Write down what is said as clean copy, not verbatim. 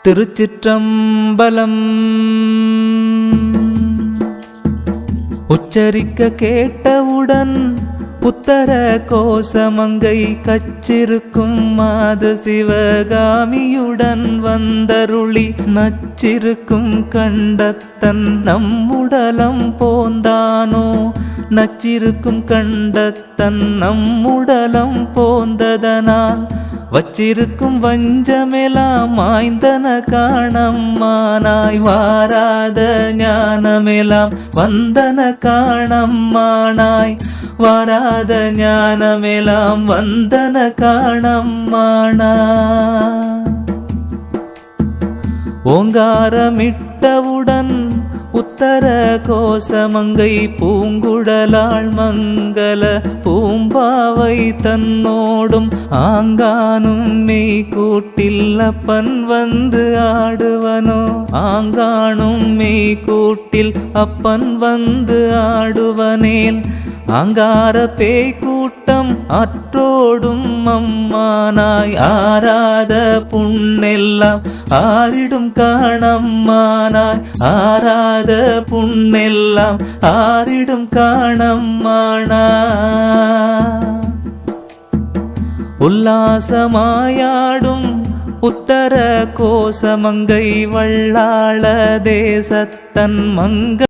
திருச்சிற்றம்பலம். உச்சரிக்க கேட்டவுடன் உத்தர கோசமங்கை கச்சிருக்கும் மாது சிவகாமியுடன் வந்தருளி நச்சிருக்கும் கண்டத்தன் நம்முடலம் போந்தானோ. நச்சிருக்கும் கண்டத்தன் நம்முடலம் போந்ததனால் வச்சிருக்கும் வஞ்சமெலாம் மாய்ந்தன காணம்மானாய். வாராத ஞானமெலாம் வந்தன காணம்மானாய். வாராத ஞானமெலாம் வந்தன காணம்மானாய். ஓங்காரமிட்டவுடன் உத்தர கோசமங்கை பூங்குழலாள் மங்கள பூம்பாவை தன்னோடும் ஆங்கானும் மெய் கூட்டில் அப்பன் வந்து ஆடுவனோ. ஆங்கானும் மெய் கூட்டில் அப்பன் வந்து ஆடுவனேல் ஆங்கார பேய் கூட்டம் அற்றோடும் அம்மானாய். ஆராத புண்ணெல்லாம் ஆறிடும் காணம்மானாய். ஆராத புண்ணெல்லாம் ஆறிடும் காணம்மானாய். உல்லாசமாயாடும் உத்தர கோசமங்கை வள்ளாள தேசத்தன் மங்க